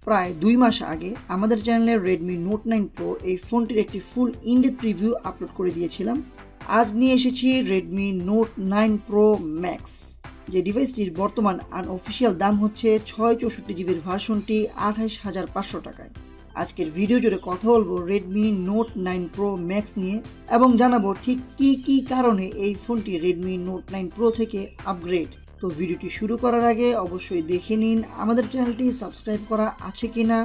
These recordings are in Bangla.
প্রায় 2 মাস আগে আমাদের চ্যানেলে Redmi Note 9 Pro এই ফোনটির একটি ফুল ইনডেপথ রিভিউ আপলোড করে দিয়েছিলাম। আজ নিয়ে এসেছি Redmi Note 9 Pro Max, যে ডিভাইসটির বর্তমান আনঅফিশিয়াল দাম হচ্ছে 664 জিবির ভার্সনটি 28,500 টাকায়। আজকের ভিডিও জুড়ে কথা বলবো Redmi Note 9 Pro Max নিয়ে এবং জানাবো ঠিক কি কারণে এই ফোনটি Redmi Note 9 Pro থেকে আপগ্রেড। তো ভিডিওটি শুরু করার আগে অবশ্যই দেখে নিন আমাদের চ্যানেলটি সাবস্ক্রাইব করা আছে কিনা।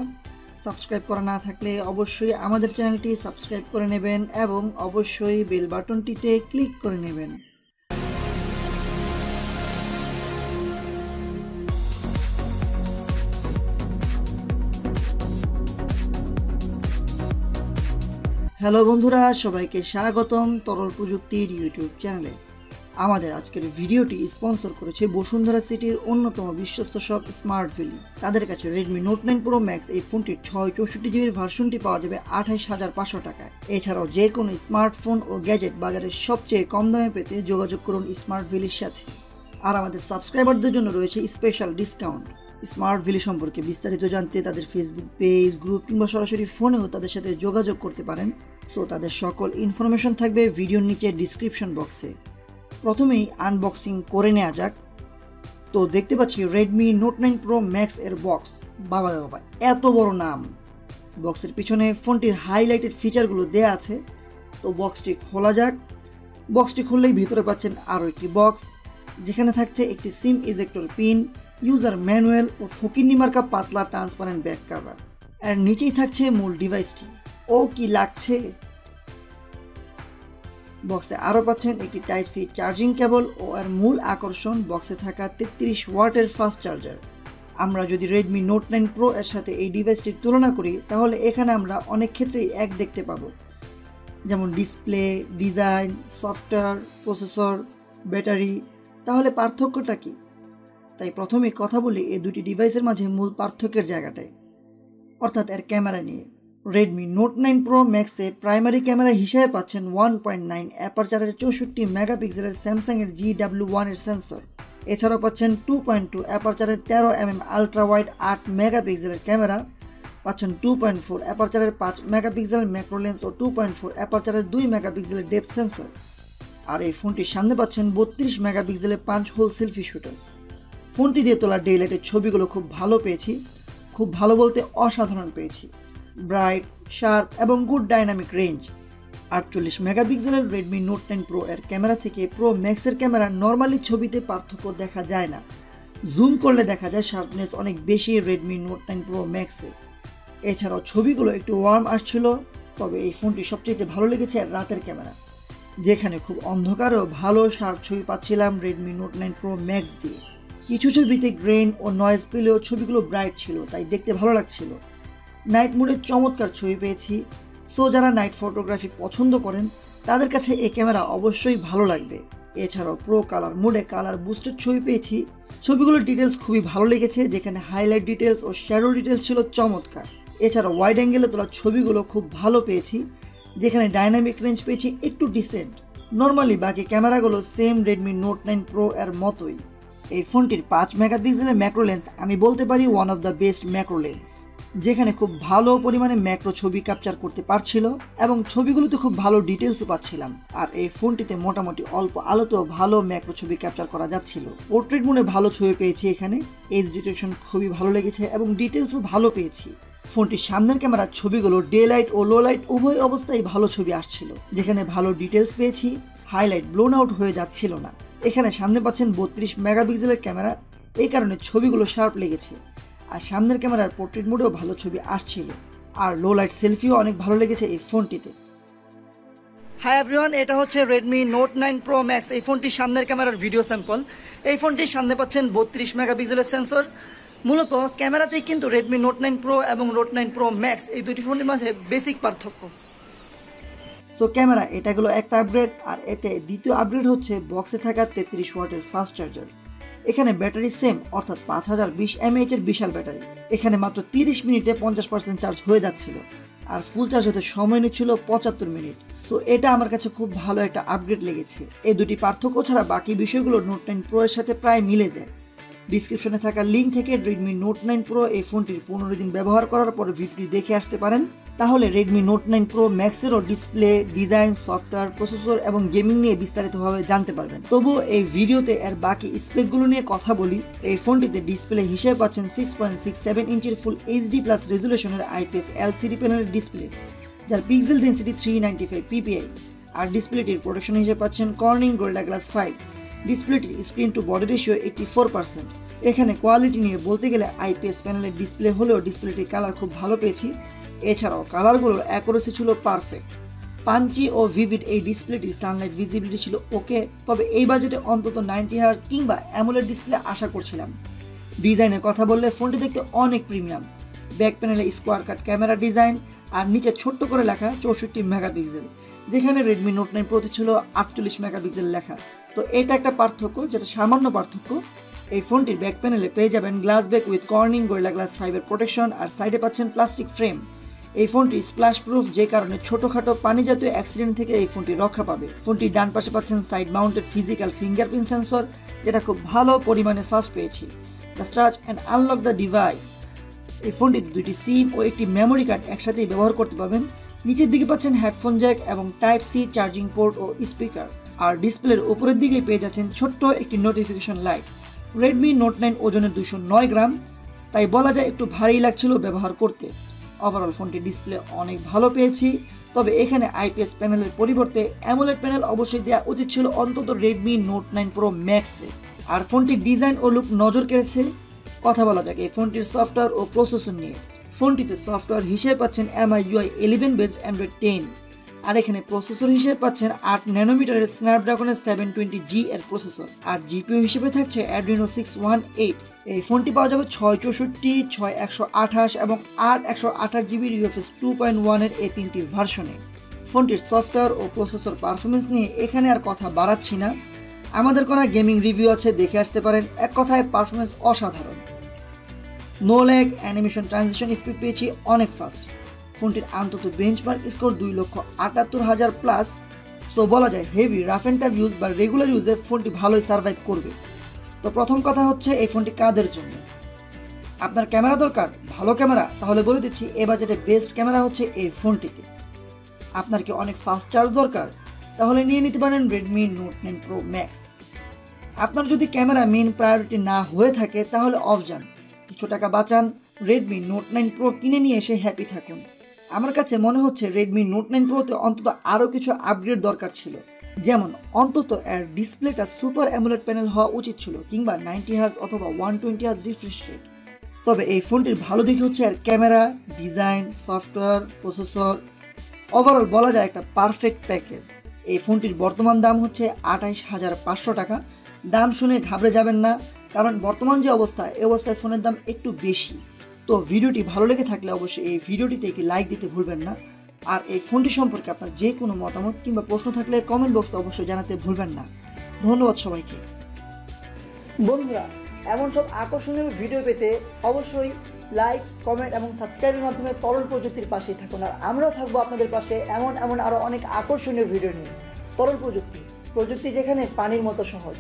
সাবস্ক্রাইব করা না থাকলে অবশ্যই আমাদের চ্যানেলটি সাবস্ক্রাইব করে নেবেন এবং অবশ্যই বেল বাটনটিতে ক্লিক করে নেবেন। হ্যালো বন্ধুরা, সবাইকে স্বাগতম তরল প্রযুক্তির ইউটিউব চ্যানেলে। আমাদের আজকের ভিডিওটি স্পন্সর করেছে বসুন্ধরা সিটির অন্যতম বিশ্বস্ত শপ স্মার্ট ভ্যালি। তাদের কাছে Redmi Note 9 Pro Max এই ফোনটির 664 জিবির ভার্সনটি পাওয়া যাবে 28,500 টাকায়। এছাড়াও যে কোনো স্মার্টফোন ও গ্যাজেট বাজারের সবচেয়ে কম দামে পেতে যোগাযোগ করুন স্মার্ট ভ্যালির সাথে। আর আমাদের সাবস্ক্রাইবারদের জন্য রয়েছে স্পেশাল ডিসকাউন্ট। স্মার্ট ভ্যালি সম্পর্কে বিস্তারিত জানতে তাদের ফেসবুক পেজ, গ্রুপ কিংবা সরাসরি ফোনেও তাদের সাথে যোগাযোগ করতে পারেন। সো তাদের সকল ইনফরমেশন থাকবে ভিডিওর নিচে ডিসক্রিপশন বক্সে। প্রথমেই আনবক্সিং করে নেওয়া যাক। তো দেখতে পাচ্ছি Redmi Note 9 Pro Max এর বক্স। বাবা এত বড় নাম! বক্সের পিছনে ফোনটির হাইলাইটেড ফিচারগুলো দেয়া আছে। তো বক্সটি খোলা যাক। বক্সটি খুললেই ভিতরে পাচ্ছেন আরও একটি বক্স, যেখানে থাকছে একটি sim ejector pin, user manual ও ফকিন্নি মার্কা পাতলা ট্রান্সপারেন্ট ব্যাক কভার। আর নিচেই থাকছে মূল ডিভাইসটি। ও কি লাগছে! বক্সে আরও পাচ্ছেন একটি টাইপ সি চার্জিং কেবল ও এর মূল আকর্ষণ বক্সে থাকা 33 ওয়াটের ফাস্ট চার্জার। আমরা যদি Redmi Note 9 Pro এর সাথে এই ডিভাইসটির তুলনা করি তাহলে এখানে আমরা অনেক ক্ষেত্রেই এক দেখতে পাবো, যেমন display, design, software, processor, battery. তাহলে পার্থক্যটা কি? তাই প্রথমে কথা বলি এই দুটি ডিভাইসের মাঝে মূল পার্থক্যের জায়গাটায়, অর্থাৎ এর ক্যামেরা নিয়ে। Redmi Note 9 Pro Max a primary camera হিসেবে পাচ্ছেন 1.9 অ্যাপারচারের 64 মেগাপিক্সেলের স্যামসাং এর GW1 এর সেন্সর। এছাড়াও পাচ্ছেন 2.2 অ্যাপারচারের 13mm আলট্রাওয়াইড 8 মেগাপিক্সেলের ক্যামেরা, পাচ্ছেন 2.4 অ্যাপারচারের 5 মেগাপিক্সেলের ম্যাক্রো লেন্স ও 2.4 অ্যাপারচারের 2 মেগাপিক্সেলের ডেপথ সেন্সর। আর এই ফোনটির সামনে পাচ্ছেন 32 মেগাপিক্সেলের 5 হোল সেলফি শুটার। ফোনটি দিয়ে তোলা ডেইলাইটের ছবিগুলো খুব ভালো পেয়েছি। খুব ভালো বলতে অসাধারণ পেয়েছি। ব্রাইট, শার্প এবং গুড ডাইনামিক রেঞ্জ। 48 মেগাপিক্সেলের Redmi Note 9 Pro এর ক্যামেরা থেকে Pro Max এর ক্যামেরা নর্মালি ছবিতে পার্থক্য দেখা যায় না। জুম করলে দেখা যায় শার্পনেস অনেক বেশি Redmi Note 9 Pro Max এ। এছাড়াও ছবিগুলো একটু ওয়ার্ম আসছিল। তবে এই ফোনটি সবচেয়ে ভালো লেগেছে রাতের ক্যামেরা, যেখানে খুব অন্ধকারেও ভালো শার্প ছবি পাচ্ছিলাম Redmi Note 9 Pro Max দিয়ে। কিছু ছবিতে গ্রেন ও নয়েজ পেলেও ছবিগুলো ব্রাইট ছিল, তাই দেখতে ভালো লাগছিল। নাইট মোডে চমৎকার ছবি পেয়েছি। সো যারা নাইট ফটোগ্রাফি পছন্দ করেন তাদের কাছে এই ক্যামেরা অবশ্যই ভালো লাগবে। এছাড়াও প্রো কালার মোডে কালার বুস্টেড ছবি পেয়েছি। ছবিগুলোর ডিটেলস খুবই ভালো লেগেছে, যেখানে হাইলাইট ডিটেলস ও শ্যাডো ডিটেলস ছিল চমৎকার। এছাড়াও ওয়াইড অ্যাঙ্গেলে তোলা ছবিগুলো খুব ভালো পেয়েছি, যেখানে ডাইনামিক রেঞ্জ পেয়েছি একটু ডিসেন্ট। নর্মালি বাকি ক্যামেরাগুলো সেম Redmi Note 9 Pro এর মতোই। এই ফোনটির 5 মেগাপিক্সেলের ম্যাক্রো লেন্স আমি বলতে পারি one of the best macro lens, যেখানে খুব ভালো পরিমাণে ম্যাক্রো ছবি ক্যাপচার করতে পারছিল এবং ছবিগুলোতে খুব ভালো ডিটেলসও পাচ্ছিলাম। আর এই ফোনটিতে মোটামুটি অল্প আলোতেও ভালো ম্যাক্রো ছবি ক্যাপচার করা যাচ্ছিল। পোর্ট্রেট মোডে ভালো ছবি পেয়েছি, এখানে এজ ডিটেকশন খুবই ভালো লেগেছে এবং ডিটেলসও ভালো পেয়েছি। ফোনটির সামনের ক্যামেরার ছবিগুলো ডে লাইট ও লো লাইট উভয় অবস্থায় ভালো ছবি আসছিল, যেখানে ভালো ডিটেলস পেয়েছি। হাইলাইট ব্লোন আউট হয়ে যাচ্ছিল না। এখানে সামনে পাচ্ছেন 32 মেগাপিক্সেলের ক্যামেরা, এই কারণে ছবিগুলো শার্প লেগেছে। আর সামনের ক্যামেরার পোর্ট্রেট মোডেও ভালো ছবি আসছিল। আর লো লাইট সেলফিও অনেক ভালো লেগেছে এই ফোনটিতে। হাই এভরিওয়ান, এটা হচ্ছে Redmi Note 9 Pro Max। এই ফোনটির সামনের ক্যামেরার ভিডিও স্যাম্পল। এই ফোনটির সামনে পাচ্ছেন 32 মেগাপিক্সেলের সেন্সর। মূলত ক্যামেরাতেই কিন্তু Redmi Note 9 Pro এবং Note 9 Pro Max এই দুটি ফোনের মাঝে বেসিক পার্থক্য। সো ক্যামেরা এটা গেলো একটা আপগ্রেড। আর এতে দ্বিতীয় আপগ্রেড হচ্ছে বক্সে থাকা 33 ওয়াটের ফাস্ট চার্জার। এখানে ব্যাটারি সেম, অর্থাৎ 5020 mAh এর বিশাল ব্যাটারি। এখানে মাত্র 30 মিনিটে 50% চার্জ হয়ে যাচ্ছিল। আর ফুল চার্জ হতে সময় নিচ্ছিল 75 মিনিট। সো এটা আমার কাছে খুব ভালো একটা আপগ্রেড লেগেছে। এই দুটি পার্থক্য ছাড়া বাকি বিষয়গুলো Note 9 Pro এর সাথে প্রায় মিলে যায়। ডিসক্রিপশনে থাকা লিঙ্ক থেকে Redmi Note 9 Pro এই ফোনটির 15 দিন ব্যবহার করার পর ভিডিওটি দেখে আসতে পারেন। তাহলে Redmi Note 9 Pro Max এরও ডিসপ্লে, ডিজাইন, সফটওয়্যার, প্রসেসর এবং গেমিং নিয়ে বিস্তারিতভাবে জানতে পারবেন। তবুও এই ভিডিওতে এর বাকি স্পেকগুলো নিয়ে কথা বলি। এই ফোনটিতে ডিসপ্লে হিসেবে পাচ্ছেন 6.67 ইঞ্চির ফুল এইচডি প্লাস রেজুলেশনের IPS LCD প্যানেলের ডিসপ্লে, যার পিক্সেল ডেন্সিটি 395 ppi। আর ডিসপ্লেটির প্রোটেকশন হিসেবে পাচ্ছেন কর্নিং গোরিলা গ্লাস 5। ডিসপ্লেটির স্ক্রিন টু বডি রেশিও 84%। এখানে কোয়ালিটি নিয়ে বলতে গেলে IPS প্যানেলের ডিসপ্লে হলেও ডিসপ্লেটির কালার খুব ভালো পেয়েছি। এছাড়াও কালারগুলোর অ্যাকুরেসি ছিল পারফেক্ট। পাঞ্চি ও ভিভিড এই ডিসপ্লেটির সানলাইট ভিজিবিলিটি ছিল ওকে, তবে এই বাজেটে অন্তত 90 হার্জ কিংবা অ্যামোলেড ডিসপ্লে আশা করছিলাম। ডিজাইনের কথা বললে ফোনটি দেখতে অনেক প্রিমিয়াম। ব্যাক প্যানেলে স্কোয়ার কাট ক্যামেরা ডিজাইন আর নিচে ছোট্ট করে লেখা 64 মেগাপিক্সেল, যেখানে Redmi Note 9 Pro তে ছিল 48 মেগাপিক্সেল লেখা। তো এটা একটা পার্থক্য, যেটা সামান্য পার্থক্য। এই ফোনটির ব্যাক প্যানেলে পেয়ে যাবেন glass back with Corning Gorilla glass 5 এর প্রোটেকশন আর সাইডে পাচ্ছেন প্লাস্টিক ফ্রেম। এই ফোনটি স্প্ল্যাশ প্রুফ, যে কারণে ছোটখাটো পানি জাতীয় অ্যাক্সিডেন্ট থেকে এই ফোনটি রক্ষা পাবে। ফোনটির ডান পাশে পাচ্ছেন side mounted physical fingerprint sensor, যেটা খুব ভালো পরিমাণে ফাস্ট পেয়েছি। Just touch and unlock the device. এই ফোনটিতে 2টি সিম ও একটি মেমোরি কার্ড একসাথেই ব্যবহার করতে পারবেন। নিচের দিকে পাচ্ছেন হেডফোন জ্যাক এবং টাইপ সি চার্জিং পোর্ট ও স্পিকার। আর ডিসপ্লের উপরের দিকে পেয়ে যাচ্ছেন ছোট্ট একটি নোটিফিকেশন লাইট। Redmi Note 9 ওজনে 209 গ্রাম, তাই বলা যায় একটু ভারী লাগছিল ব্যবহার করতে। ওভারঅল ফোনটির ডিসপ্লে অনেক ভালো পেয়েছি, তবে এখানে IPS প্যানেলের পরিবর্তে অ্যামোলেড প্যানেল অবশ্যই দেওয়া উচিত ছিল অন্তত Redmi Note 9 Pro Max এ। আর ফোনটির ডিজাইন ও লুক নজর কেড়েছে। কথা বলা যাক এই ফোনটির সফটওয়্যার ও প্রসেসর নিয়ে। ফোনটিতে সফটওয়্যার হিসেবে পাচ্ছেন MIUI 11 বেসড Android 10। আর এখানে প্রসেসর হিসেবে পাচ্ছেন 8 ন্যানোমিটারের স্ন্যাপড্রাগনের 720G এর প্রসেসর। আর জিপিইউ হিসেবে থাকছে Adreno 618। এই ফোনটি পাওয়া যাবে 664, 6128 এবং 8128GB UFS 2.1 এর এই তিনটি ভার্সনে। ফোনটির সফটওয়্যার ও প্রসেসর পারফরমেন্স নিয়ে এখানে আর কথা বাড়াচ্ছি না। আমাদের কোনো গেমিং রিভিউ আছে, দেখে আসতে পারেন। এক কথায় পারফরমেন্স অসাধারণ। No lag, animation transition speed পেয়েছি অনেক ফাস্ট। ফোনটির অন্তত বেঞ্চমার্ক স্কোর 2,78,000 প্লাস। সো বলা যায় heavy rough and tough use বা রেগুলার ইউজে ফোনটি ভালোই সার্ভাইভ করবে। তো প্রথম কথা হচ্ছে এই ফোনটি কাদের জন্য। আপনার ক্যামেরা দরকার, ভালো ক্যামেরা, তাহলে বলে দিচ্ছি এ বাজেটে বেস্ট ক্যামেরা হচ্ছে এই ফোনটিতে। আপনার কি অনেক ফাস্ট চার্জ দরকার, তাহলে নিয়ে নিতে পারেন Redmi Note 9 Pro Max। আপনার যদি ক্যামেরা মেইন প্রায়োরিটি না হয়ে থাকে তাহলে অফ যান, কিছু টাকা বাঁচান, Redmi Note 9 Pro কিনে নিয়ে এসে হ্যাপি থাকুন। আমার কাছে মনে হচ্ছে Redmi Note 9 Pro তে অন্তত আরও কিছু আপগ্রেড দরকার ছিল, যেমন অন্তত এর ডিসপ্লেটা সুপার অ্যামোলেড প্যানেল হওয়া উচিত ছিল, কিংবা 90 হার্জ অথবা 120 হার্জ রিফ্রেশ রেট। তবে এই ফোনটির ভালো দিক হচ্ছে এর camera, design, software, processor. Overall বলা যায় একটা পারফেক্ট প্যাকেজ। এই ফোনটির বর্তমান দাম হচ্ছে 28,500 টাকা। দাম শুনে ঘাবড়ে যাবেন না, কারণ বর্তমান যে অবস্থা, এই অবস্থায় ফোনের দাম একটু বেশি। তো ভিডিওটি ভালো লেগে থাকলে অবশ্যই এই ভিডিওটিতে একটি লাইক দিতে ভুলবেন না। আর এই ফোনটি সম্পর্কে আপনার যে কোনো মতামত কিংবা প্রশ্ন থাকলে কমেন্ট বক্সে অবশ্যই জানাতে ভুলবেন না। ধন্যবাদ সবাইকে। বন্ধুরা, এমন সব আকর্ষণীয় ভিডিও পেতে অবশ্যই লাইক, কমেন্ট এবং সাবস্ক্রাইবের মাধ্যমে তরল প্রযুক্তির পাশেই থাকুন। আর আমরাও থাকবো আপনাদের পাশে এমন আরও অনেক আকর্ষণীয় ভিডিও নিয়ে। তরল প্রযুক্তি, প্রযুক্তি যেখানে পানির মতো সহজ।